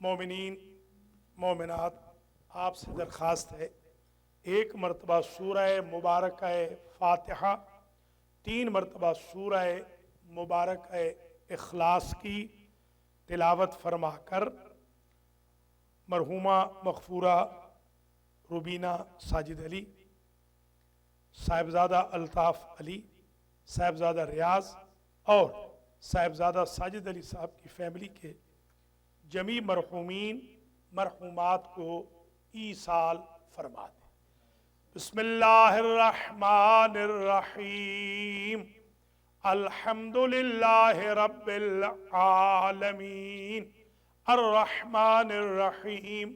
مومنین مومنات، آپ سے درخواست ہے ایک مرتبہ سورہ مبارکہ فاتحہ، 3 مرتبہ سورہ مبارکہ اخلاص کی تلاوت فرما کر مرحومہ مغفورہ روبینہ ساجد علی، صاحبزادہ الطاف علی، صاحبزادہ ریاض اور صاحبزادہ ساجد علی صاحب کی فیملی کے جمیع مرحومین مرحومات کو ایصال فرما دیں۔ بسم اللہ الرحمن الرحیم، الحمدللہ رب العالمین، الرحمن الرحیم،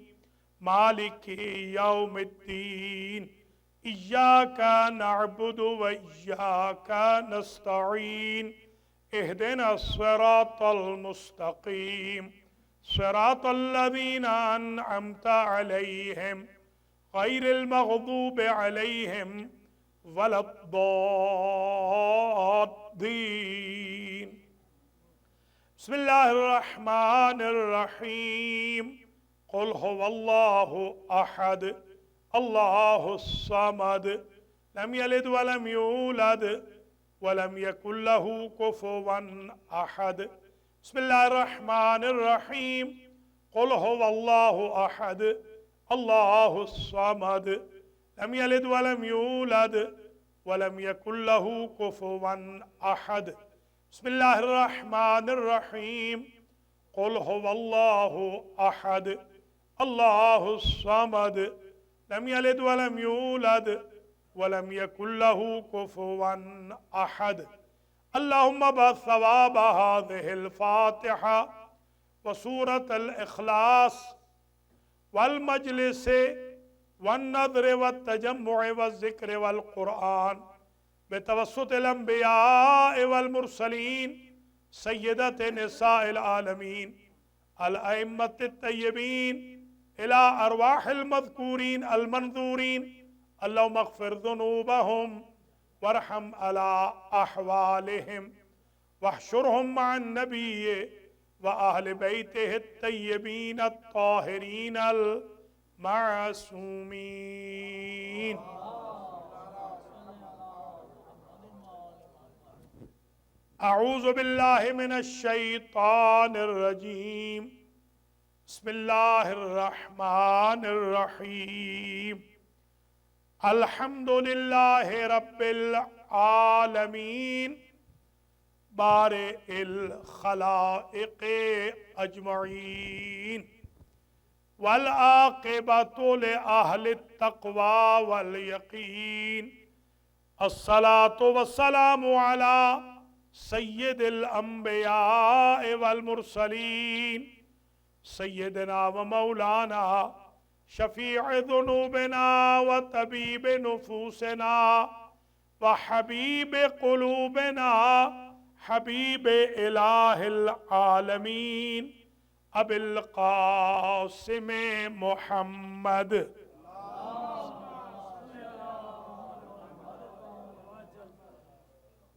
مالک یوم الدین، ایاک نعبد و ایاک نستعین، اہدنا الصراط المستقیم، صراط الذین انعمت علیہم غیر المغضوب علیہم ولا الضالین۔ بسم اللہ الرحمن الرحیم، قل هو اللہ احد اللہ الصمد لم یلد ولم یولد ولم یکن له کفوا احد۔ بسم اللہ الرحمن الرحیم، قل هو اللہ احد اللہ الصمد لم یلد ولم یولد ولم یکن له کفوا احد۔ بسم اللہ الرحمن الرحیم، قل هو اللہ احد اللہ الصمد لم یلد ولم یولد ولم یکن له کفوا احد۔ اللہم بثواب هذه الفاتحة وسورة الإخلاص والمجلس والنظر والتجمع والذکر والقرآن بتوسط الانبیاء والمرسلین سیدت نساء العالمین الائمة الطیبین الى ارواح المذکورین المنظورین، اللہم اغفر ذنوبہم وارحم على احوالہم واحشرہم مع النبی وآل بیتہ الطیبین الطاہرین المعصومین۔ اعوذ باللہ من الشیطان الرجیم، بسم اللہ الرحمن الرحیم، الحمدللہ رب العالمین بارئ الخلائق اجمعین والعاقبۃ لأہل التقوی والیقین، الصلاۃ والسلام علی سید الانبیاء والمرسلین سیدنا و مولانا شفیع ذنوبنا وطبیب نفوسنا وحبیب قلوبنا حبیب الہ العالمین ابی القاسم محمد۔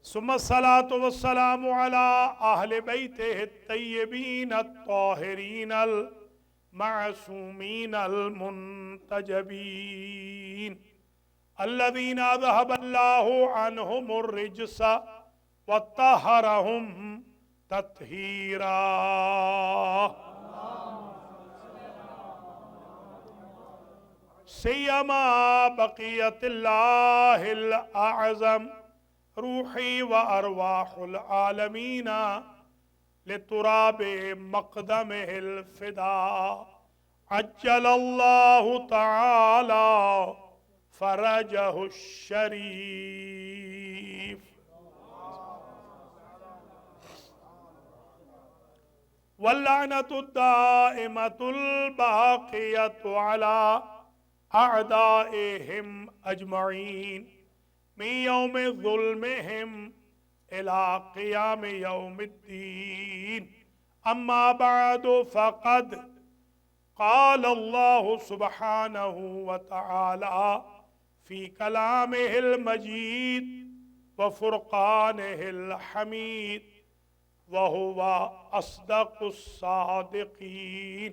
ثم الصلاة والسلام على اہل بیتہ الطیبین الطاہرین المعصومین المنتجبین الذین اذهب اللہ عنہم الرجس وطہرہم تطہیرا۔ سیما بقیت اللہ الاعظم روحی و ارواح العالمین لتراب مقدمہ الفدا، عجل اللہ تعالی فرجہ الشریف۔ واللعنۃ الدائمۃ الباقیۃ علی اعدائہم اجمعین من یوم ظلمہم الى قیام یوم الدین، اما بعد فقد قال اللہ سبحانہ وتعالی فی کلامہ المجید وفرقانہ الحمید وهو أصدق الصادقين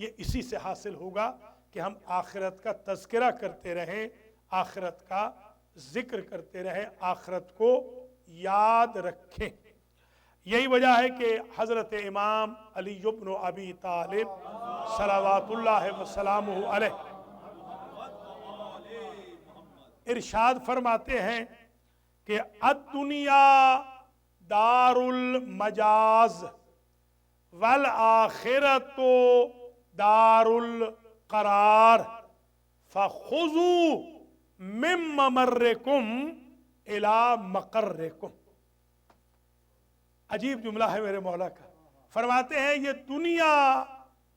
یہ اسی سے حاصل ہوگا کہ ہم آخرت کا تذکرہ کرتے رہیں، آخرت کا ذکر کرتے رہیں، آخرت کو یاد رکھیں۔ یہی وجہ ہے کہ حضرت امام علی بن ابی طالب صلوات اللہ وسلامہ علیہ ارشاد فرماتے ہیں کہ الدنیا دار المجاز والآخرت دار القرار فخذوا من ممرکم الی مقرکم۔ عجیب جملہ ہے میرے مولا کا، فرماتے ہیں یہ دنیا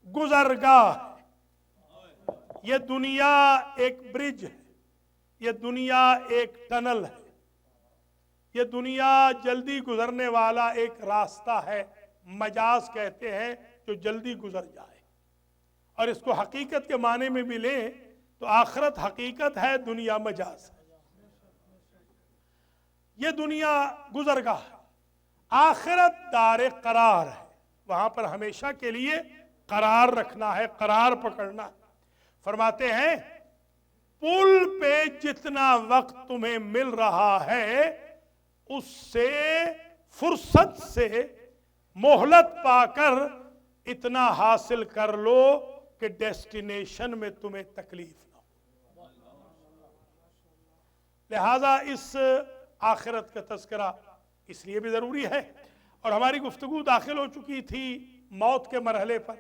گزرگاہ ہے، یہ دنیا ایک برج ہے، یہ دنیا ایک ٹنل ہے، یہ دنیا جلدی گزرنے والا ایک راستہ ہے، مجاز کہتے ہیں جو جلدی گزر جائے۔ اور اس کو حقیقت کے معنی میں بھی لیں تو آخرت حقیقت ہے، دنیا مجاز ہے۔ یہ دنیا گزرگاہ ہے، آخرت دار قرار ہے، وہاں پر ہمیشہ کے لیے قرار رکھنا ہے، قرار پکڑنا ہے۔ فرماتے ہیں پل پہ جتنا وقت تمہیں مل رہا ہے اس سے فرصت سے مہلت پا کر اتنا حاصل کر لو کہ ڈیسٹینیشن میں تمہیں تکلیف نہ ہو۔ لہذا اس آخرت کا تذکرہ اس لیے بھی ضروری ہے۔ اور ہماری گفتگو داخل ہو چکی تھی موت کے مرحلے پر،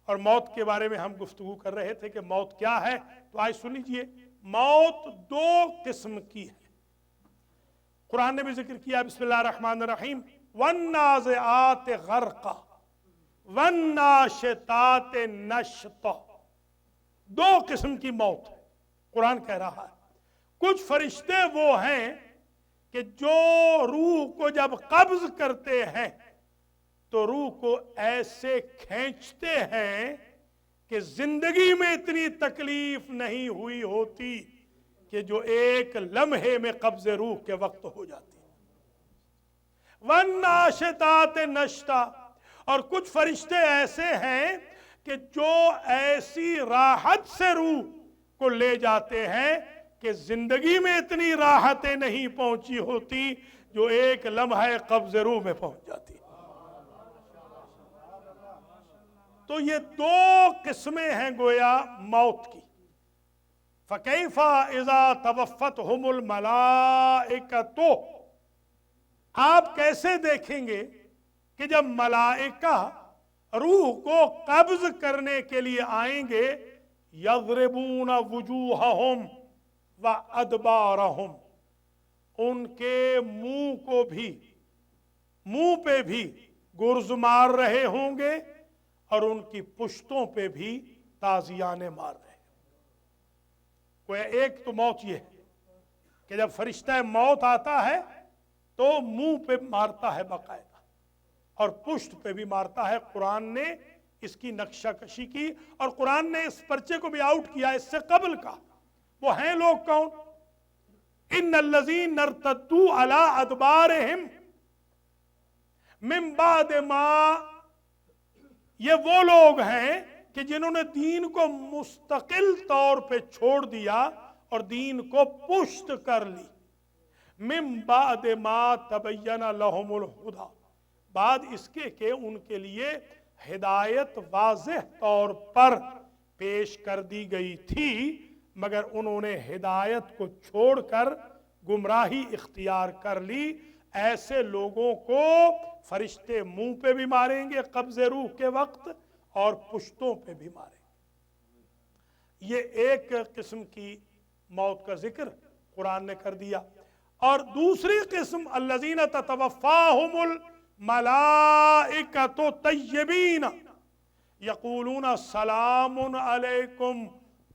اور موت کے بارے میں ہم گفتگو کر رہے تھے کہ موت کیا ہے۔ تو آج سن لیجئے، موت دو قسم کی ہے۔ قرآن نے بھی ذکر کیا، بسم اللہ الرحمن الرحیم، وَالنَّازِعَاتِ غَرْقًا وَالنَّاشِطَاتِ نَشْطًا۔ دو قسم کی موت ہے، قرآن کہہ رہا ہے۔ کچھ فرشتے وہ ہیں کہ جو روح کو جب قبض کرتے ہیں تو روح کو ایسے کھینچتے ہیں کہ زندگی میں اتنی تکلیف نہیں ہوئی ہوتی کہ جو ایک لمحے میں قبض روح کے وقت ہو جاتی ہے۔ وَالنَّاشِطَاتِ نَشْطًا۔ اور کچھ فرشتے ایسے ہیں کہ جو ایسی راحت سے روح کو لے جاتے ہیں کہ زندگی میں اتنی راحتیں نہیں پہنچی ہوتی جو ایک لمحہ قبض روح میں پہنچ جاتی۔ تو یہ دو قسمیں ہیں گویا موت کی۔ فَكَيْفَ إِذَا تَوَفَّتْهُمُ الْمَلَائِكَةُ۔ آپ کیسے دیکھیں گے کہ جب ملائکہ روح کو قبض کرنے کے لیے آئیں گے، يَضْرِبُونَ وُجُوهَهُمْ وَأَدْبَارَهُمْ، ان کے منہ پہ بھی گرز مار رہے ہوں گے اور ان کی پشتوں پہ بھی تازیانے مار رہے ہیں۔ کوئی ایک تو موت یہ ہے کہ جب فرشتہ موت آتا ہے تو منہ پہ مارتا ہے باقاعدہ اور پشت پہ بھی مارتا ہے۔ قرآن نے اس کی نقشہ کشی کی اور قرآن نے اس پرچے کو بھی آؤٹ کیا اس سے قبل کا۔ وہ ہیں لوگ کون؟ ان الذین ارتدوا علی ادبارہم من بعد ما، یہ وہ لوگ ہیں کہ جنہوں نے دین کو مستقل طور پہ چھوڑ دیا اور دین کو پشت کر لی۔ من بعد ما تبین لہم الہدی، بعد اس کے کہ ان کے لیے ہدایت واضح طور پر پیش کر دی گئی تھی، مگر انہوں نے ہدایت کو چھوڑ کر گمراہی اختیار کر لی۔ ایسے لوگوں کو فرشتے منہ پہ بھی ماریں گے قبض روح کے وقت اور پشتوں پہ بھی ماریں گے۔ یہ ایک قسم کی موت کا ذکر قرآن نے کر دیا۔ اور دوسری قسم الذین تتوفاہم الملائکۃ طیبین یقولون سلام علیکم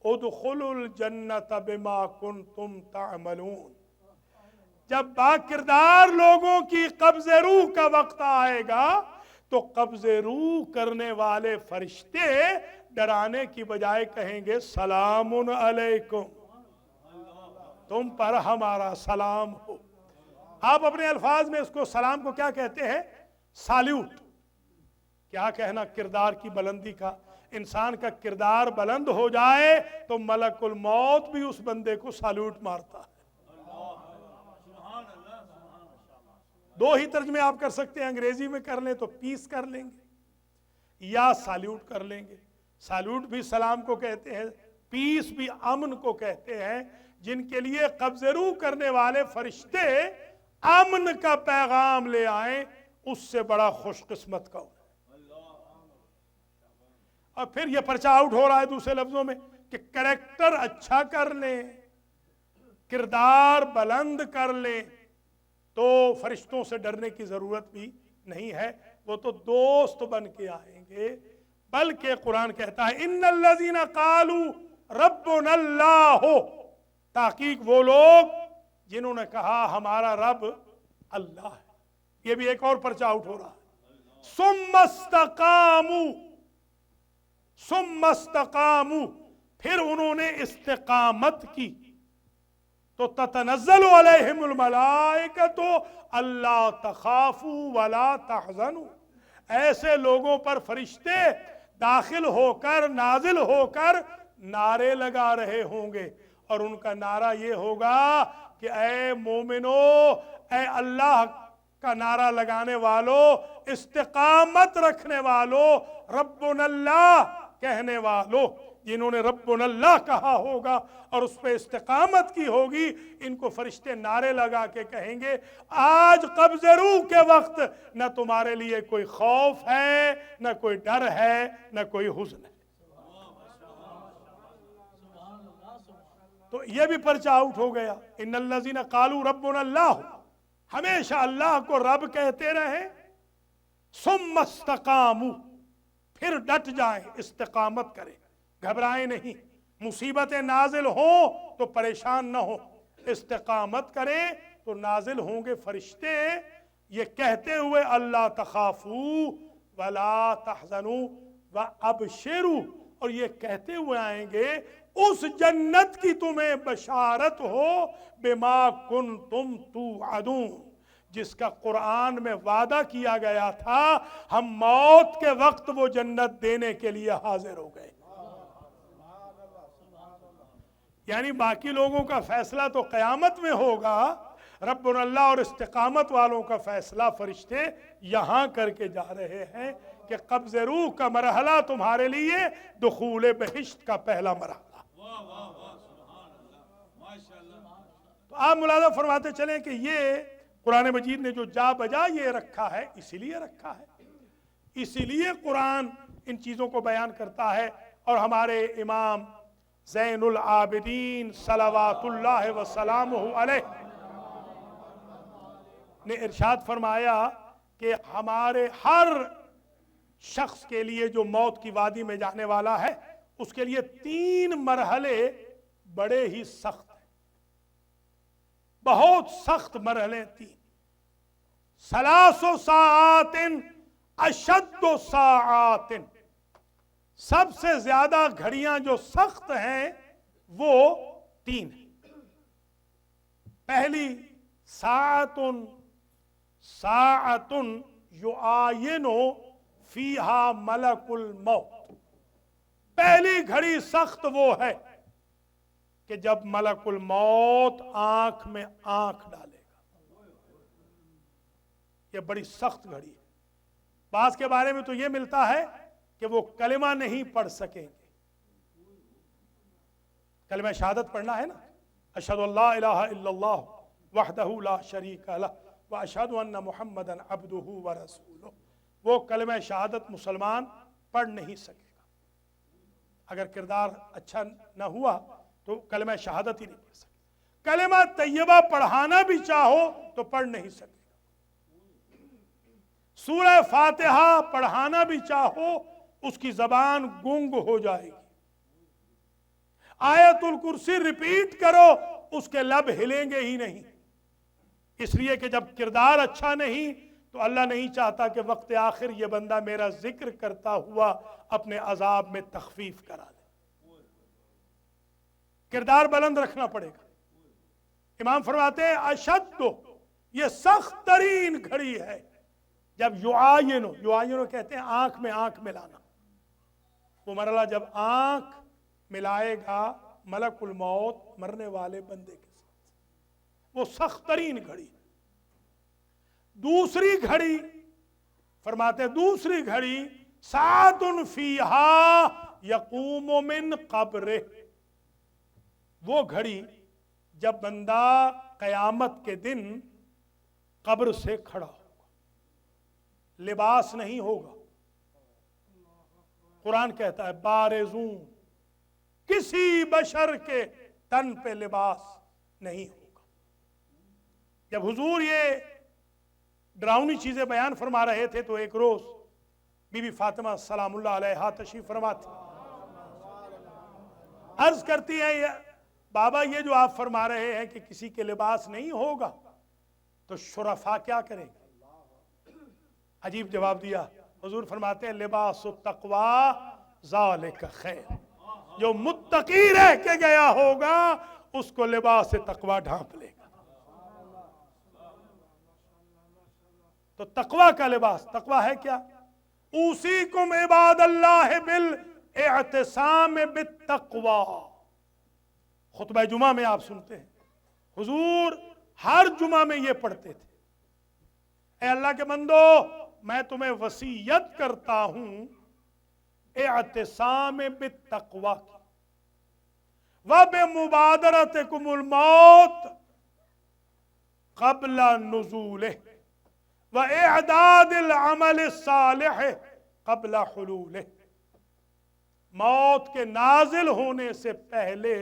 ادخلوا الجنۃ بما کنتم تعملون۔ جب با کردار لوگوں کی قبض روح کا وقت آئے گا تو قبض روح کرنے والے فرشتے ڈرانے کی بجائے کہیں گے سلام علیکم، تم پر ہمارا سلام ہو۔ آپ اپنے الفاظ میں اس کو سلام کو کیا کہتے ہیں؟ سالیوٹ۔ کیا کہنا کردار کی بلندی کا، انسان کا کردار بلند ہو جائے تو ملک الموت بھی اس بندے کو سالوٹ مارتا ہے۔ دو ہی ترجمے آپ کر سکتے ہیں، انگریزی میں کر لیں تو پیس کر لیں گے یا سالوٹ کر لیں گے۔ سالوٹ بھی سلام کو کہتے ہیں، پیس بھی امن کو کہتے ہیں۔ جن کے لیے قبض روح کرنے والے فرشتے امن کا پیغام لے آئیں، اس سے بڑا خوش قسمت کا ہو۔ اور پھر یہ پرچہ آؤٹ ہو رہا ہے دوسرے لفظوں میں کہ کریکٹر اچھا کر لیں، کردار بلند کر لیں تو فرشتوں سے ڈرنے کی ضرورت بھی نہیں ہے، وہ تو دوست بن کے آئیں گے۔ بلکہ قرآن کہتا ہے ان الذین قالوا ربنا اللہ، تحقیق وہ لوگ جنہوں نے کہا ہمارا رب اللہ ہے۔ یہ بھی ایک اور پرچہ آؤٹ ہو رہا ہے۔ ثم استقاموا، پھر انہوں نے استقامت کی تو تتنزل علیہم الملائکۃ الا تخافوا ولا تحزنوا، ایسے لوگوں پر فرشتے داخل ہو کر نازل ہو کر نعرے لگا رہے ہوں گے، اور ان کا نعرہ یہ ہوگا کہ اے مومنو، اے اللہ کا نعرہ لگانے والو، استقامت رکھنے والو، ربنا اللہ کہنے والو، جنہوں نے ربنا اللہ کہا ہوگا اور اس پہ استقامت کی ہوگی، ان کو فرشتے نعرے لگا کے کہیں گے آج قبض روح کے وقت نہ تمہارے لیے کوئی خوف ہے، نہ کوئی ڈر ہے، نہ کوئی حزن ہے۔ تو یہ بھی پرچہ آؤٹ ہو گیا۔ ان الذین قالوا ربنا اللہ، ہمیشہ اللہ کو رب کہتے رہیں، ثم استقاموا، پھر ڈٹ جائیں، استقامت کریں، گھبرائیں نہیں، مصیبتیں نازل ہوں تو پریشان نہ ہوں، استقامت کریں تو نازل ہوں گے فرشتے یہ کہتے ہوئے اللہ تخافوا ولا تحزنوا وابشروا، اور یہ کہتے ہوئے آئیں گے اس جنت کی تمہیں بشارت ہو بما کنتم توعدون، جس کا قرآن میں وعدہ کیا گیا تھا، ہم موت کے وقت وہ جنت دینے کے لیے حاضر ہو گئے۔ یعنی باقی لوگوں کا فیصلہ تو قیامت میں ہوگا، ربنا اللہ اور استقامت والوں کا فیصلہ فرشتے یہاں کر کے جا رہے ہیں کہ قبض روح کا مرحلہ تمہارے لیے دخول بہشت کا پہلا مرحلہ۔ تو آپ ملاحظہ فرماتے چلیں کہ یہ قرآن مجید نے جو جا بجا یہ رکھا ہے، اسی لیے رکھا ہے، اسی لیے قرآن ان چیزوں کو بیان کرتا ہے۔ اور ہمارے امام زین العابدین صلوات اللہ وسلامہ علیہ نے ارشاد فرمایا کہ ہمارے ہر شخص کے لیے جو موت کی وادی میں جانے والا ہے، اس کے لیے 3 مرحلے بڑے ہی سخت ہیں، بہت سخت مرحلے 3۔ 3 ساعات اشد ساعات، سب سے زیادہ گھڑیاں جو سخت ہیں وہ 3 ہیں۔ پہلی ساعت یعاین فیہا ملک الموت، پہلی گھڑی سخت وہ ہے کہ جب ملک الموت آنکھ میں آنکھ ڈالے گا، یہ بڑی سخت گھڑی ہے۔ بعض کے بارے میں تو یہ ملتا ہے کہ وہ کلمہ نہیں پڑھ سکیں گے۔ کلمہ شہادت پڑھنا ہے نا، اشہد ان لا الہ الا اللہ وحدہ لا شریک لہ واشہد ان محمدا عبدہ ورسولہ، وہ کلمہ شہادت مسلمان پڑھ نہیں سکے گا۔ اگر کردار اچھا نہ ہوا تو کلمہ شہادت ہی نہیں پڑھ سکے۔ کلمہ طیبہ پڑھانا بھی چاہو تو پڑھ نہیں سکے گا۔ سورہ فاتحہ پڑھانا بھی چاہو اس کی زبان گنگ ہو جائے گی۔ آیت الکرسی ریپیٹ کرو اس کے لب ہلیں گے ہی نہیں، اس لیے کہ جب کردار اچھا نہیں تو اللہ نہیں چاہتا کہ وقت آخر یہ بندہ میرا ذکر کرتا ہوا اپنے عذاب میں تخفیف کرا دے۔ کردار بلند رکھنا پڑے گا۔ امام فرماتے ہیں اشد، یہ سخت ترین گھڑی ہے جب یعاینو کہتے ہیں آنکھ میں آنکھ ملانا، وہ مرحلہ جب آنکھ ملائے گا ملک الموت مرنے والے بندے کے ساتھ، وہ سخت ترین گھڑی۔ دوسری گھڑی فرماتے دوسری گھڑی ساعۃ فیہا یقوم من قبرہ، وہ گھڑی جب بندہ قیامت کے دن قبر سے کھڑا ہوگا، لباس نہیں ہوگا۔ قرآن کہتا ہے بارزون، کسی بشر کے تن پہ لباس نہیں ہوگا۔ جب حضور یہ ڈراؤنی چیزیں بیان فرما رہے تھے تو ایک روز بی بی فاطمہ سلام اللہ علیہا تشریف فرما تھی، عرض کرتی ہیں بابا یہ جو آپ فرما رہے ہیں کہ کسی کے لباس نہیں ہوگا تو شرفاء کیا کریں گے؟ عجیب جواب دیا، حضور فرماتے ہیں لباس التقوی ذالک خیر، جو متقی رہ کے گیا ہوگا اس کو لباس تقوی ڈھانپ لے گا۔ تو تقوی کا لباس، تقوی ہے کیا؟ اوصیکم عباد اللہ بالاعتصام بالتقوی، خطبہ جمعہ میں آپ سنتے ہیں حضور ہر جمعہ میں یہ پڑھتے تھے، اے اللہ کے بندو میں تمہیں وصیت کرتا ہوں اعتصام بالتقوی کی، وبمبادرتکم الموت قبل نزولہ، وإعداد العمل الصالح قبل حلولہ، موت کے نازل ہونے سے پہلے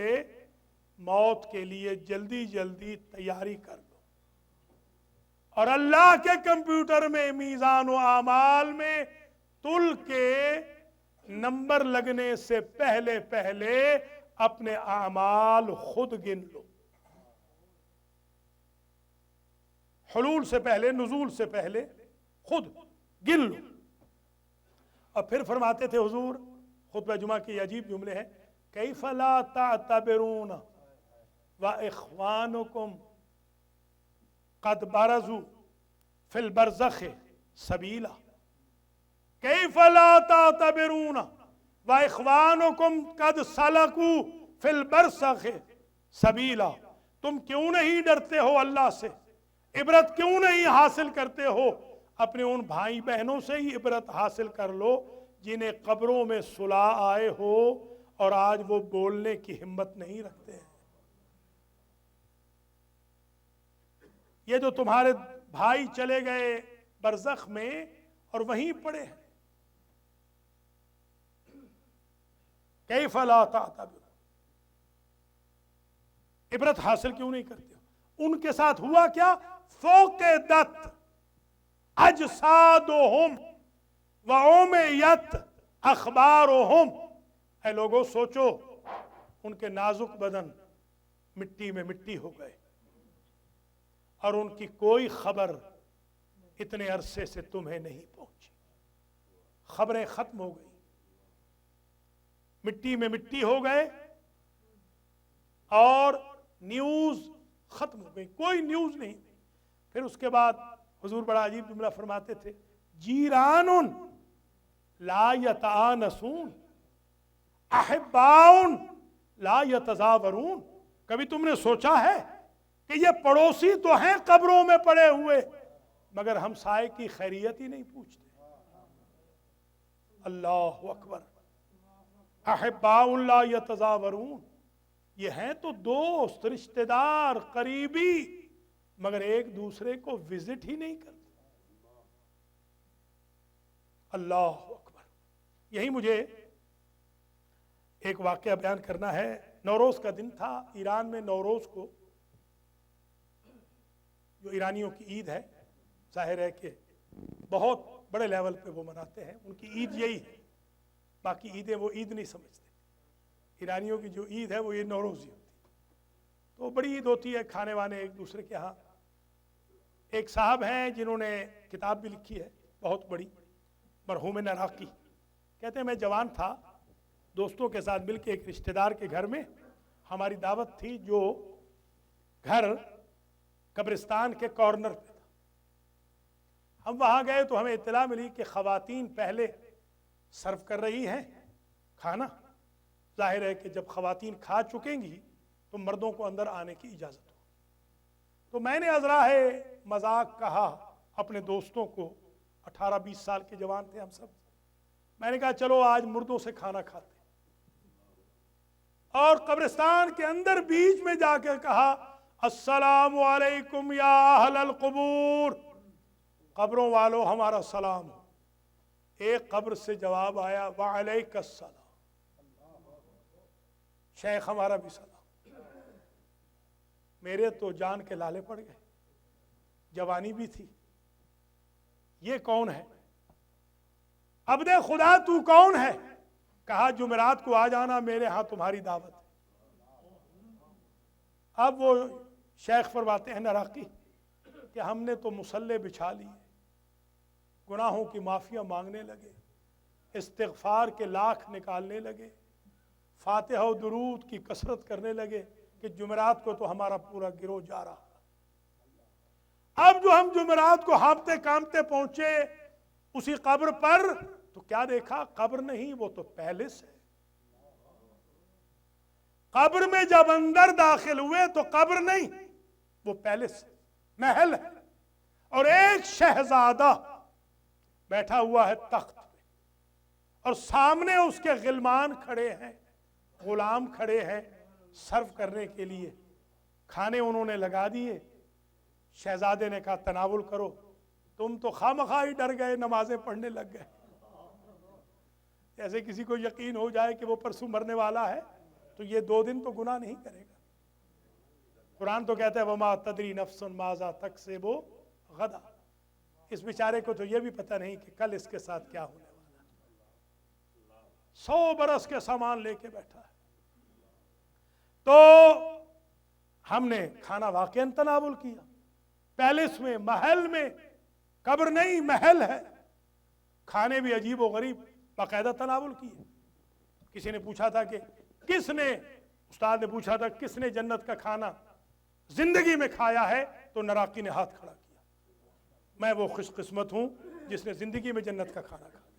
موت کے لیے جلدی جلدی تیاری کر لو، اور اللہ کے کمپیوٹر میں میزان و اعمال میں تل کے نمبر لگنے سے پہلے پہلے اپنے اعمال خود گن لو، حلول سے پہلے نزول سے پہلے خود گن لو۔ اور پھر فرماتے تھے حضور، خطبہ جمعہ کی عجیب جملے ہیں، کیف لا تعتبرون واخوانکم قد برزوا فی البرزخ سبیلا، کیف لا تعتبرون واخوانکم قد سلکوا فی البرزخ سبیلا، تم کیوں نہیں ڈرتے ہو اللہ سے، عبرت کیوں نہیں حاصل کرتے ہو؟ اپنے ان بھائی بہنوں سے ہی عبرت حاصل کر لو جنہیں قبروں میں سلا آئے ہو اور آج وہ بولنے کی ہمت نہیں رکھتے ہیں۔ یہ جو تمہارے بھائی چلے گئے برزخ میں اور وہیں پڑے ہیں، کیف لا تعتبرون، عبرت حاصل کیوں نہیں کرتے ہو؟ ان کے ساتھ ہوا کیا؟ فوقدت اجسادہم وعمیت اخبارہم، اے لوگوں سوچو ان کے نازک بدن مٹی میں مٹی ہو گئے اور ان کی کوئی خبر اتنے عرصے سے تمہیں نہیں پہنچی، خبریں ختم ہو گئی، مٹی میں مٹی ہو گئے اور نیوز ختم ہو گئی، کوئی نیوز نہیں۔ پھر اس کے بعد حضور بڑا عجیب جملہ فرماتے تھے، جیران لا یتآنسون احباء لا یتزاورون، کبھی تم نے سوچا ہے کہ یہ پڑوسی تو ہیں قبروں میں پڑے ہوئے مگر ہمسائے کی خیریت ہی نہیں پوچھتے؟ اللہ اکبر، احباء لا یتزاورون، یہ ہیں تو دوست رشتہ دار قریبی مگر ایک دوسرے کو وزٹ ہی نہیں کرتے۔ اللہ اکبر۔ یہی مجھے ایک واقعہ بیان کرنا ہے۔ نوروز کا دن تھا، ایران میں نوروز کو، جو ایرانیوں کی عید ہے، ظاہر ہے کہ بہت بڑے لیول پہ وہ مناتے ہیں، ان کی عید یہی ہے، باقی عیدیں وہ عید نہیں سمجھتے، ایرانیوں کی جو عید ہے وہ یہ نوروز ہی ہوتی ہے۔ تو بڑی عید ہوتی ہے، کھانے وانے ایک دوسرے کے ہاں۔ ایک صاحب ہیں جنہوں نے کتاب بھی لکھی ہے بہت بڑی، مرحوم عراقی، کہتے ہیں میں جوان تھا، دوستوں کے ساتھ مل کے ایک رشتہ دار کے گھر میں ہماری دعوت تھی، جو گھر قبرستان کے کارنر پہ تھا۔ ہم وہاں گئے تو ہمیں اطلاع ملی کہ خواتین پہلے سرو کر رہی ہیں کھانا ظاہر ہے کہ جب خواتین کھا چکیں گی تو مردوں کو اندر آنے کی اجازت ہو. تو میں نے ازراہ مذاق کہا اپنے دوستوں کو، 18-20 سال کے جوان تھے ہم سب، میں نے کہا چلو آج مردوں سے کھانا کھاتے ہیں. اور قبرستان کے اندر بیچ میں جا کے کہا السلام علیکم یا اہل القبور، قبروں والو ہمارا سلام ہو. ایک قبر سے جواب آیا وعلیک السلام، شیخ ہمارا بھی سلام. میرے تو جان کے لالے پڑ گئے، جوانی بھی تھی. یہ کون ہے؟ عبد خدا تو کون ہے؟ کہا جمعرات کو آ جانا، میرے ہاں تمہاری دعوت ہے. اب وہ شیخ فرماتے ہیں نراقی کہ ہم نے تو مصلے بچھا لیے، گناہوں کی معافیاں مانگنے لگے، استغفار کے لاکھ نکالنے لگے، فاتحہ و درود کی کثرت کرنے لگے کہ جمعرات کو تو ہمارا پورا گروہ جا رہا. اب جو ہم جمعرات کو ہانپتے کامتے پہنچے اسی قبر پر تو کیا دیکھا؟ قبر نہیں، وہ تو پیلس ہے. قبر میں جب اندر داخل ہوئے تو قبر نہیں، وہ پیلس ہے، محل ہے. اور ایک شہزادہ بیٹھا ہوا ہے تخت پہ، اور سامنے اس کے غلمان کھڑے ہیں، غلام کھڑے ہیں سرو کرنے کے لیے. کھانے انہوں نے لگا دیے. شہزادے نے کہا تناول کرو. تم تو خواہ ہی ڈر گئے، نمازیں پڑھنے لگ گئے. جیسے کسی کو یقین ہو جائے کہ وہ پرسوں مرنے والا ہے تو یہ 2 دن تو گناہ نہیں کرے گا. قرآن تو کہتا ہے وَمَا تَدْرِي نَفْسٌ مَاذَا تَكْسِبُ غَدًا. اس بیچارے کو تو یہ بھی پتہ نہیں کہ کل اس کے ساتھ کیا ہونے والا ہے. 100 برس کے سامان لے کے بیٹھا ہے. تو ہم نے کھانا واقعاً تناول کیا، پیلس میں، محل میں. قبر نہیں، محل ہے. کھانے بھی عجیب و غریب باقاعدہ تناول کیے. کسی نے پوچھا تھا کہ کس نے، استاد نے پوچھا تھا کس نے جنت کا کھانا زندگی میں کھایا ہے؟ تو نراقی نے ہاتھ کھڑا کیا. میں وہ خوش قسمت ہوں جس نے زندگی میں جنت کا کھانا کھایا.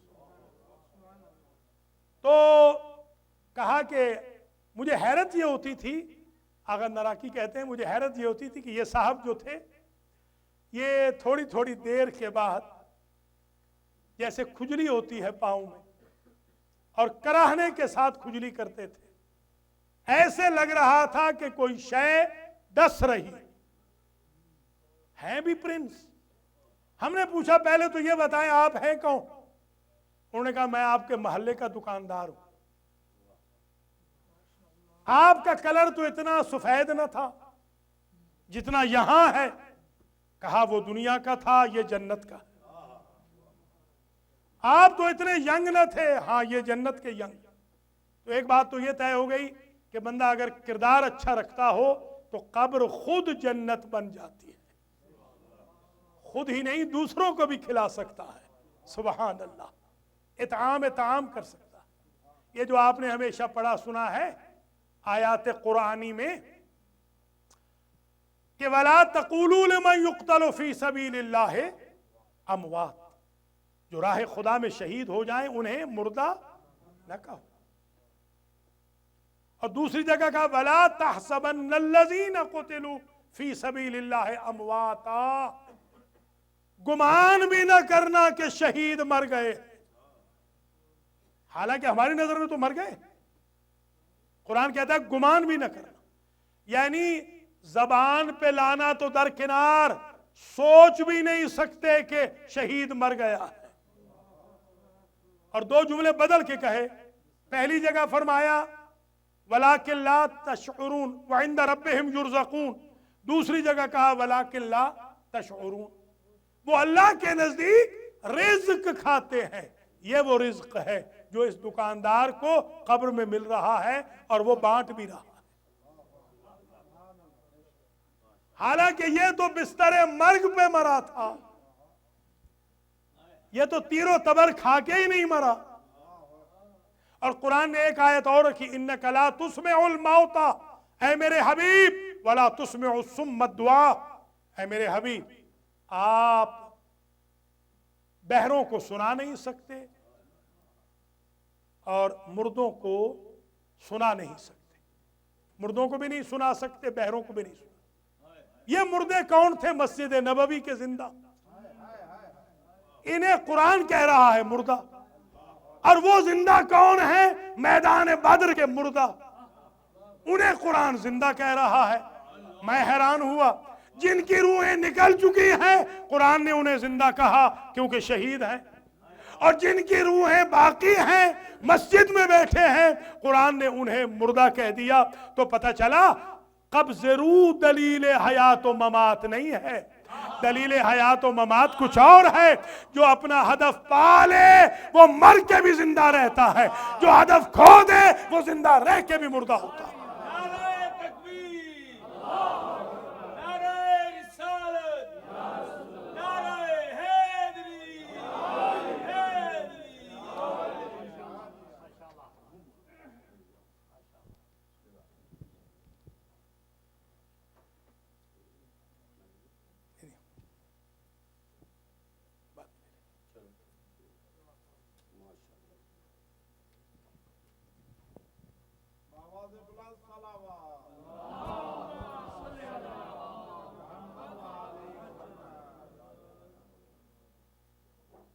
تو کہا کہ مجھے حیرت یہ ہوتی تھی، آغا نراقی کہتے ہیں مجھے حیرت یہ ہوتی تھی کہ یہ صاحب جو تھے یہ تھوڑی تھوڑی دیر کے بعد جیسے کھجلی ہوتی ہے پاؤں میں اور کراہنے کے ساتھ کھجلی کرتے تھے، ایسے لگ رہا تھا کہ کوئی شے ڈس رہی ہے بھی پرنس. ہم نے پوچھا پہلے تو یہ بتائیں آپ ہیں کون؟ انہوں نے کہا میں آپ کے محلے کا دکاندار ہوں. آپ کا کلر تو اتنا سفید نہ تھا جتنا یہاں ہے. کہا وہ دنیا کا تھا، یہ جنت کا. آپ تو اتنے ینگ نہ تھے، ہاں یہ جنت کے ینگ. تو ایک بات تو یہ طے ہو گئی کہ بندہ اگر کردار اچھا رکھتا ہو تو قبر خود جنت بن جاتی ہے. خود ہی نہیں دوسروں کو بھی کھلا سکتا ہے. سبحان اللہ. اطعام کر سکتا ہے. یہ جو آپ نے ہمیشہ پڑھا سنا ہے آیات قرآنی میں کہ وَلَا تَقُولُوا لِمَنْ يُقْتَلُ فِي سَبِيلِ اللَّهِ اموات، جو راہ خدا میں شہید ہو جائیں انہیں مردہ نہ کہو. اور دوسری جگہ کہا وَلَا تَحْسَبَنَّ الَّذِينَ قُتِلُوا فِي سَبِيلِ اللَّهِ امواتا، گمان بھی نہ کرنا کہ شہید مر گئے، حالانکہ ہماری نظر میں تو مر گئے. قرآن کہتا ہے گمان بھی نہ کرنا، یعنی زبان پہ لانا تو درکنار، سوچ بھی نہیں سکتے کہ شہید مر گیا ہے. اور 2 جملے بدل کے کہے. پہلی جگہ فرمایا وَلَٰكِن لَا تَشْعُرُونَ وَعِنْدَ رَبِّهِمْ يُرْزَقُونَ، دوسری جگہ کہا وَلَٰكِن لَا تَشْعُرُونَ، وہ اللہ کے نزدیک رزق کھاتے ہیں. یہ وہ رزق ہے جو اس دکاندار کو قبر میں مل رہا ہے اور وہ بانٹ بھی رہا ہے. حالانکہ یہ تو بستر مرگ پہ مرا تھا، یہ تو تیر و تبر کھا کے ہی نہیں مرا. اور قرآن نے ایک آیت اور رکھی اِنَّكَ لَا تُسْمِعُ الْمَوْتَى، اے میرے حبیب، وَلَا تُسْمِعُ الصُّمَّ الدُّعَاء، اے میرے حبیب آپ بہروں کو سنا نہیں سکتے، اور مردوں کو سنا نہیں سکتے، مردوں کو بھی نہیں سنا سکتے، بہروں کو بھی نہیں سنا۔ یہ مردے کون تھے؟ مسجد نبوی کے زندہ، انہیں قرآن کہہ رہا ہے مردہ، اور وہ زندہ کون ہے؟ میدان بدر کے مردہ، انہیں قرآن زندہ کہہ رہا ہے۔ میں حیران ہوا، جن کی روحیں نکل چکی ہیں قرآن نے انہیں زندہ کہا کیونکہ شہید ہیں، اور جن کی روحیں باقی ہیں مسجد میں بیٹھے ہیں قرآن نے انہیں مردہ کہہ دیا۔ تو پتہ چلا قبض روح دلیل حیات و ممات نہیں ہے، دلیل حیات و ممات کچھ اور ہے۔ جو اپنا ہدف پالے وہ مر کے بھی زندہ رہتا ہے، جو ہدف کھو دے وہ زندہ رہ کے بھی مردہ ہوتا ہے۔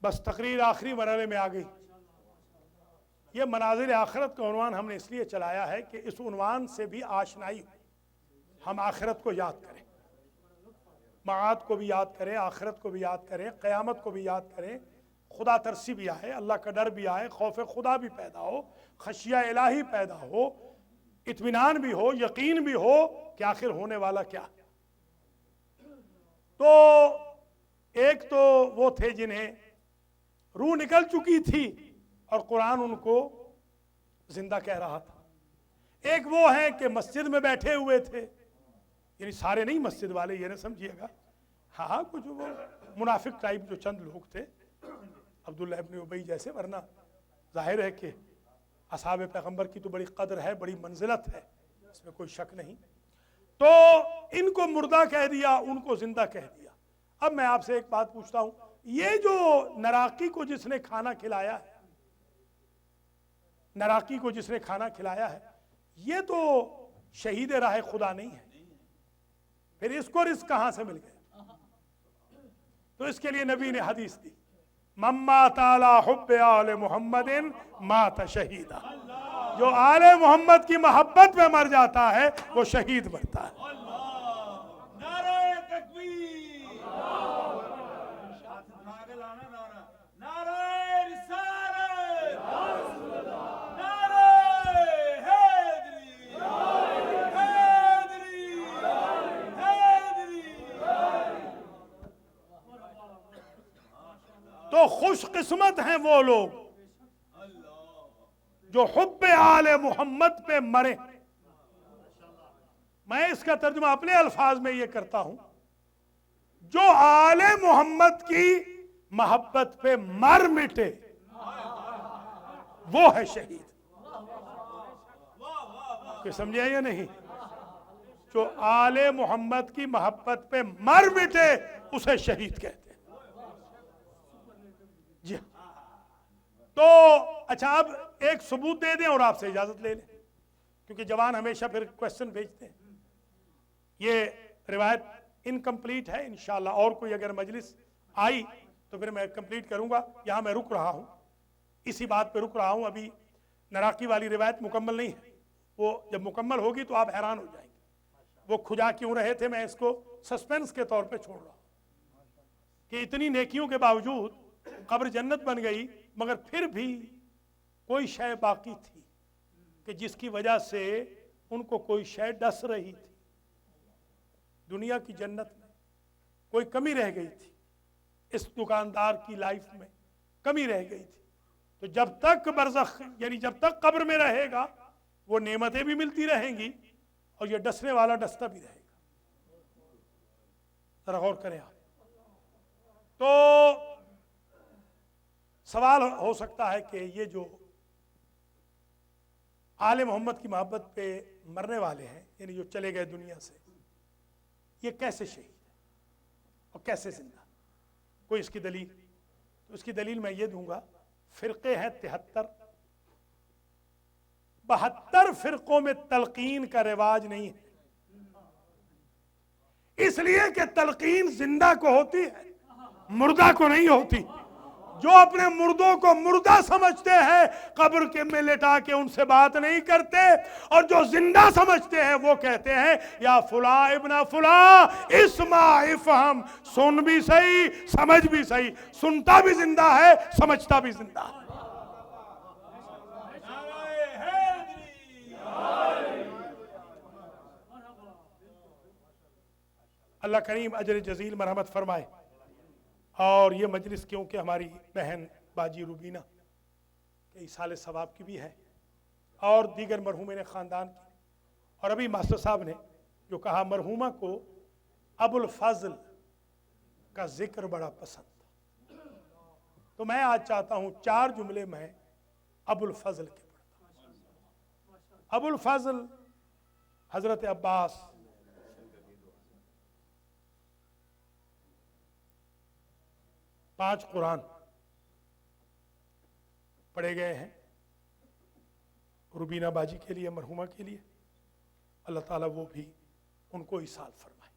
بس تقریر آخری مرحلے میں آ گئی۔ یہ مناظر آخرت کا عنوان ہم نے اس لیے چلایا ہے کہ اس عنوان سے بھی آشنائی ہو، ہم آخرت کو یاد کریں، معاد کو بھی یاد کریں، آخرت کو بھی یاد کریں، قیامت کو بھی یاد کریں، خدا ترسی بھی آئے، اللہ کا ڈر بھی آئے، خوف خدا بھی پیدا ہو، خشیہ الہی پیدا ہو، اطمینان بھی ہو، یقین بھی ہو کہ آخر ہونے والا کیا ہے۔ تو ایک تو وہ تھے جنہیں روح نکل چکی تھی اور قرآن ان کو زندہ کہہ رہا تھا، ایک وہ ہیں کہ مسجد میں بیٹھے ہوئے تھے، یعنی سارے نہیں مسجد والے، یہ نہ سمجھیے گا، ہاں کچھ وہ منافق ٹائپ جو چند لوگ تھے عبداللہ ابن ابی جیسے، ورنہ ظاہر ہے کہ اصحاب پیغمبر کی تو بڑی قدر ہے، بڑی منزلت ہے، اس میں کوئی شک نہیں۔ تو ان کو مردہ کہہ دیا، ان کو زندہ کہہ دیا۔ اب میں آپ سے ایک بات پوچھتا ہوں، یہ جو نراقی کو جس نے کھانا کھلایا ہے، نراقی کو جس نے کھانا کھلایا ہے، یہ تو شہید راہ خدا نہیں ہے، پھر اس کو رزق کہاں سے مل گیا؟ تو اس کے لیے نبی نے حدیث دی، من مات علی حب آل محمد مات شہیدا، جو آل محمد کی محبت میں مر جاتا ہے وہ شہید مرتا ہے۔ تو خوش قسمت ہیں وہ لوگ جو حب آل محمد پہ مرے۔ میں اس کا ترجمہ اپنے الفاظ میں یہ کرتا ہوں، جو آل محمد کی محبت پہ مر مٹے وہ ہے شہید۔ کہ سمجھے یا نہیں؟ جو آل محمد کی محبت پہ مر مٹے اسے شہید کہتے ہیں۔ جی تو اچھا، اب ایک ثبوت دے دیں اور آپ سے اجازت لے لیں، کیونکہ جوان ہمیشہ پھر کویسچن بھیجتے ہیں۔ یہ روایت انکمپلیٹ ہے، انشاءاللہ اور کوئی اگر مجلس آئی تو پھر میں کمپلیٹ کروں گا، یہاں میں رک رہا ہوں، اسی بات پہ رک رہا ہوں، ابھی نراقی والی روایت مکمل نہیں ہے، وہ جب مکمل ہوگی تو آپ حیران ہو جائیں گے وہ کھجا کیوں رہے تھے۔ میں اس کو سسپینس کے طور پہ چھوڑ رہا ہوں کہ اتنی نیکیوں کے باوجود قبر جنت بن گئی، مگر پھر بھی کوئی شے باقی تھی کہ جس کی وجہ سے ان کو کوئی شے ڈس رہی تھی، دنیا کی جنت میں کوئی کمی رہ گئی تھی، اس دکاندار کی لائف میں کمی رہ گئی تھی۔ تو جب تک برزخ یعنی جب تک قبر میں رہے گا وہ نعمتیں بھی ملتی رہیں گی اور یہ ڈسنے والا ڈستا بھی رہے گا۔ ذرا غور کریں آپ۔ تو سوال ہو سکتا ہے کہ یہ جو آل محمد کی محبت پہ مرنے والے ہیں، یعنی جو چلے گئے دنیا سے، یہ کیسے شہید ہے اور کیسے زندہ؟ کوئی اس کی دلیل؟ تو اس کی دلیل میں یہ دوں گا، فرقے ہیں 73، 72 فرقوں میں تلقین کا رواج نہیں ہے، اس لیے کہ تلقین زندہ کو ہوتی ہے، مردہ کو نہیں ہوتی۔ جو اپنے مردوں کو مردہ سمجھتے ہیں قبر کے میں لٹا کے ان سے بات نہیں کرتے، اور جو زندہ سمجھتے ہیں وہ کہتے ہیں یا فلاں ابن فلاں اسمع افہم، سن بھی صحیح سمجھ بھی صحیح، سنتا بھی زندہ ہے سمجھتا بھی زندہ ہے۔ اللہ کریم اجر جزیل مرحمت فرمائے۔ اور یہ مجلس کیونکہ ہماری بہن باجی روبینہ کے ایصال ثواب کی بھی ہے، اور دیگر مرحومین خاندان کی، اور ابھی ماسٹر صاحب نے جو کہا مرحومہ کو ابو الفضل کا ذکر بڑا پسند تھا، تو میں آج چاہتا ہوں 4 جملے میں ابو الفضل کے پڑھتا ہوں۔ ابو الفضل حضرت عباس پانچ قرآن پڑھے گئے ہیں روبینہ باجی کے لیے، مرحومہ کے لیے، اللہ تعالیٰ وہ بھی ان کو ایصال فرمائے۔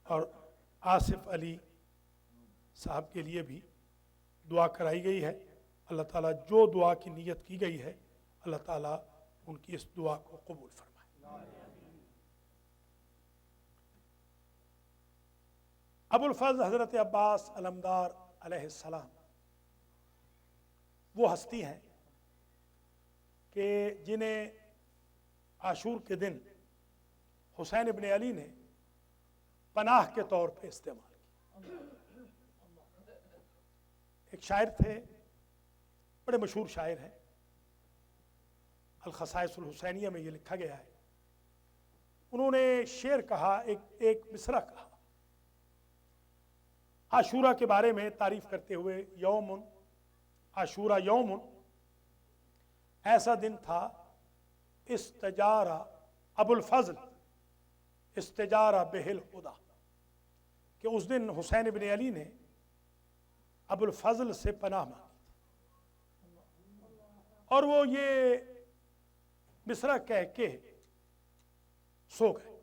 اور آصف علی صاحب کے لیے بھی دعا کرائی گئی ہے، اللہ تعالیٰ جو دعا کی نیت کی گئی ہے اللہ تعالیٰ ان کی اس دعا کو قبول فرمائے۔ ابو الفضل حضرت عباس علمدار علیہ السلام وہ ہستی ہیں کہ جنہیں عاشور کے دن حسین ابن علی نے پناہ کے طور پہ استعمال کیا۔ ایک شاعر تھے، بڑے مشہور شاعر ہیں، الخصائص الحسینیہ میں یہ لکھا گیا ہے، انہوں نے شعر کہا، ایک مصرع کہا عاشورہ کے بارے میں تعریف کرتے ہوئے، یوم عاشورہ یوم، ایسا دن تھا استجارہ ابو الفضل استجارہ بہل خدا، کہ اس دن حسین ابن علی نے ابو الفضل سے پناہ مانگی، اور وہ یہ مصرع کہہ کے سو گئے۔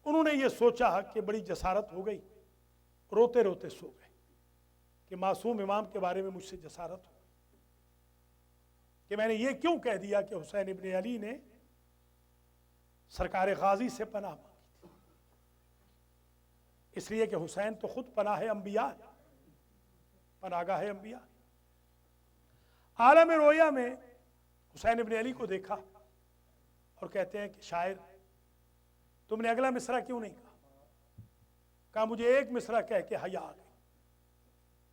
انہوں نے یہ سوچا کہ بڑی جسارت ہو گئی، روتے روتے سو گئے کہ معصوم امام کے بارے میں مجھ سے جسارت ہو گئی کہ میں نے یہ کیوں کہہ دیا کہ حسین ابن علی نے سرکار غازی سے پناہ مانگی تھی، اس لیے کہ حسین تو خود پناہ انبیاء ہے، پناہگاہ انبیاء۔ عالم رویا میں حسین ابن علی کو دیکھا اور کہتے ہیں کہ شاعر تم نے اگلا مصرع کیوں نہیں کہا مجھے ایک مصرع کہہ کے حیا آ گئی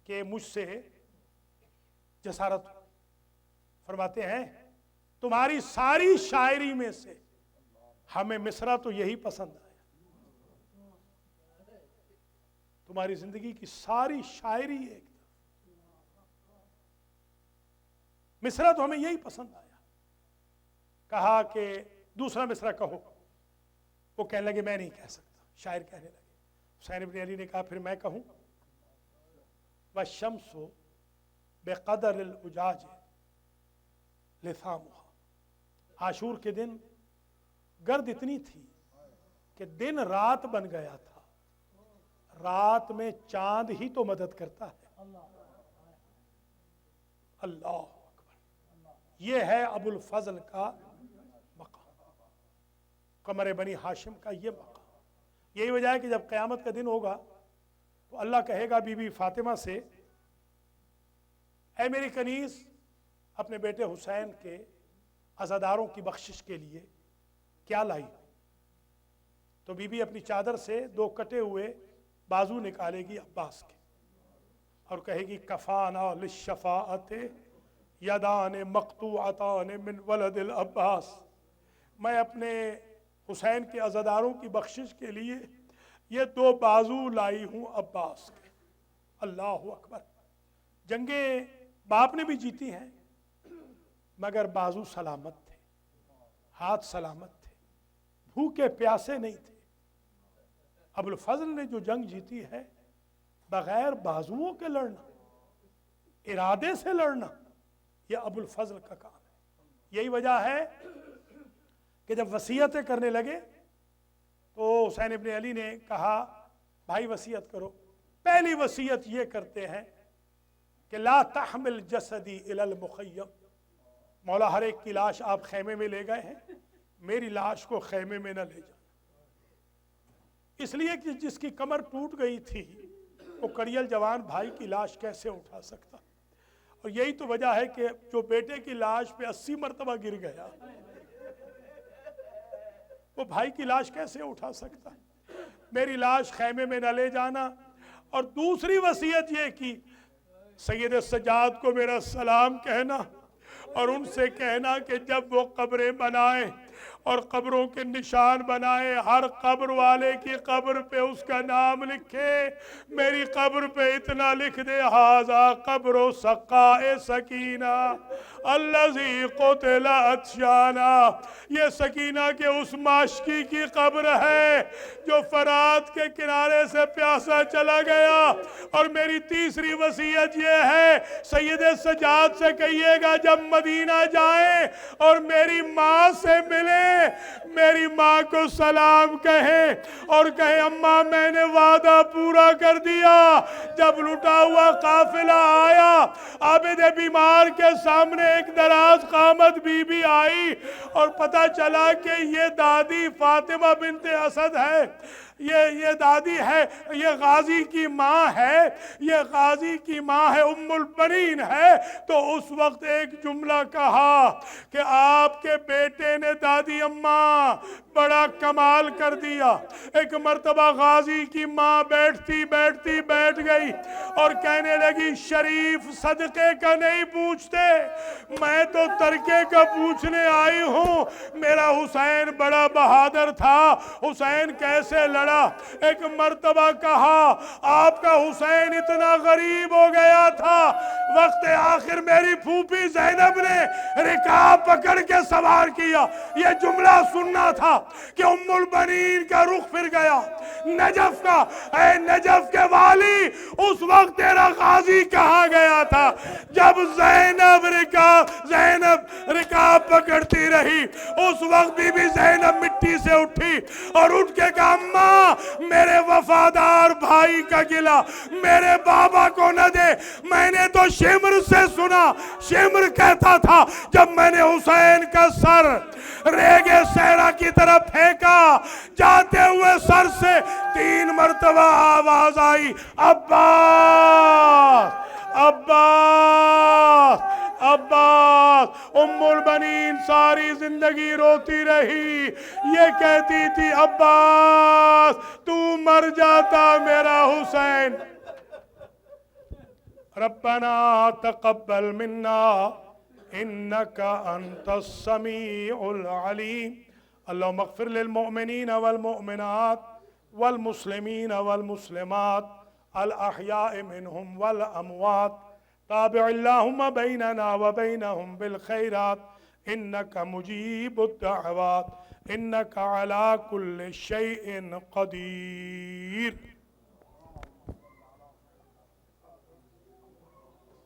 کہ مجھ سے جسارت ہو۔ فرماتے ہیں تمہاری ساری شاعری میں سے ہمیں مصرع تو یہی پسند آیا، تمہاری زندگی کی ساری شاعری ایک مصرع تو ہمیں یہی پسند آیا۔ کہا کہ دوسرا مصرع کہو، وہ کہنے لگے میں نہیں کہہ سکتا، شاعر کہنے لگے۔ حسین ابن علی نے کہا پھر میں کہوں، وَالشَّمْسُ بِقَدْرِ الْأُجَاجِ لِثَامُهَا، عاشور کے دن گرد اتنی تھی کہ دن رات بن گیا تھا، رات میں چاند ہی تو مدد کرتا ہے۔ اللہ اکبر، یہ ہے ابو الفضل کا مقام، قمر بنی ہاشم کا یہ مقام۔ یہی وجہ ہے کہ جب قیامت کا دن ہوگا تو اللہ کہے گا بی بی فاطمہ سے، اے میری کنیز، اپنے بیٹے حسین کے عزاداروں کی بخشش کے لیے کیا لائی؟ تو بی بی اپنی چادر سے 2 کٹے ہوئے بازو نکالے گی عباس کے اور کہے گی کفانا للشفاعت یدان مقطوعتان من ولد العباس، میں اپنے حسین کے عزاداروں کی بخشش کے لیے یہ 2 بازو لائی ہوں عباس کے۔ اللہ اکبر، جنگیں باپ نے بھی جیتی ہیں مگر بازو سلامت تھے، ہاتھ سلامت تھے، بھوکے پیاسے نہیں تھے۔ ابو الفضل نے جو جنگ جیتی ہے بغیر بازوؤں کے لڑنا، ارادے سے لڑنا، یہ ابو الفضل کا کام ہے۔ یہی وجہ ہے کہ جب وصیتیں کرنے لگے تو حسین ابن علی نے کہا بھائی وصیت کرو۔ پہلی وصیت یہ کرتے ہیں کہ لا تحمل جسدی الی المخیم، مولا ہر ایک کی لاش آپ خیمے میں لے گئے ہیں، میری لاش کو خیمے میں نہ لے جانا، اس لیے کہ جس کی کمر ٹوٹ گئی تھی وہ کڑیل جوان بھائی کی لاش کیسے اٹھا سکتا؟ اور یہی تو وجہ ہے کہ جو بیٹے کی لاش پہ 80 مرتبہ گر گیا وہ بھائی کی لاش کیسے اٹھا سکتا؟ میری لاش خیمے میں نہ لے جانا۔ اور دوسری وصیت یہ کی سید سجاد کو میرا سلام کہنا اور ان سے کہنا کہ جب وہ قبریں بنائیں اور قبروں کے نشان بنائے، ہر قبر والے کی قبر پہ اس کا نام لکھے، میری قبر پہ اتنا لکھ دے ھذا قبر سقاء سکینہ الذی قتل عطشانا، یہ سکینہ کے اس معشوقی کی قبر ہے جو فرات کے کنارے سے پیاسا چلا گیا۔ اور میری تیسری وصیت یہ ہے سید سجاد سے کہیے گا جب مدینہ جائیں اور میری ماں سے ملیں، میری ماں کو سلام کہیں اور کہیں اماں میں نے وعدہ پورا کر دیا۔ جب لٹا ہوا قافلہ آیا، عابد بیمار کے سامنے ایک دراز قامت بی بی آئی اور پتہ چلا کہ یہ دادی فاطمہ بنت اسد ہے، یہ دادی ہے، یہ غازی کی ماں ہے، یہ غازی کی ماں ہے، ام البنین ہے۔ تو اس وقت ایک جملہ کہا کہ آپ کے بیٹے نے دادی اماں بڑا کمال کر دیا۔ ایک مرتبہ غازی کی ماں بیٹھ گئی اور کہنے لگی شریف صدقے کا نہیں پوچھتے، میں تو ترکے کا پوچھنے آئی ہوں۔ میرا حسین بڑا بہادر تھا، حسین کیسے لڑا؟ ایک مرتبہ کہا آپ کا حسین اتنا غریب ہو گیا تھا، وقت آخر میری پھوپھی زینب نے رکاب پکڑ کے سوار کیا۔ یہ جملہ سننا تھا کہ ام البنین کا رخ پھر گیا نجف کا، اے نجف کے والی اس وقت تیرا غازی کہاں گیا تھا؟ جب زینب رکاب پکڑتی رہی اس وقت بی بی زینب مٹی سے اٹھی اور اٹھ کے کہا اماں میرے وفادار بھائی کا گلہ میرے بابا کو نہ دے، میں نے تو شمر سے سنا، شمر کہتا تھا جب میں نے حسین کا سر ریگِ صحرا کی طرف پھینکا، جاتے ہوئے سر سے 3 مرتبہ آواز آئی عباس عباس عباس۔ ام البنین ساری زندگی روتی رہی، یہ کہتی تھی عباس تو مر جاتا میرا حسین۔ ربنا تقبل منا انکا انت السمیع العلیم، اللہم اغفر للمؤمنین والمؤمنات والمسلمین والمسلمات الاحیاء منہم والاموات، تابع اللہم بیننا وبینہم بالخیرات انکا مجیب الدعوات انکا علی کل شیء قدیر۔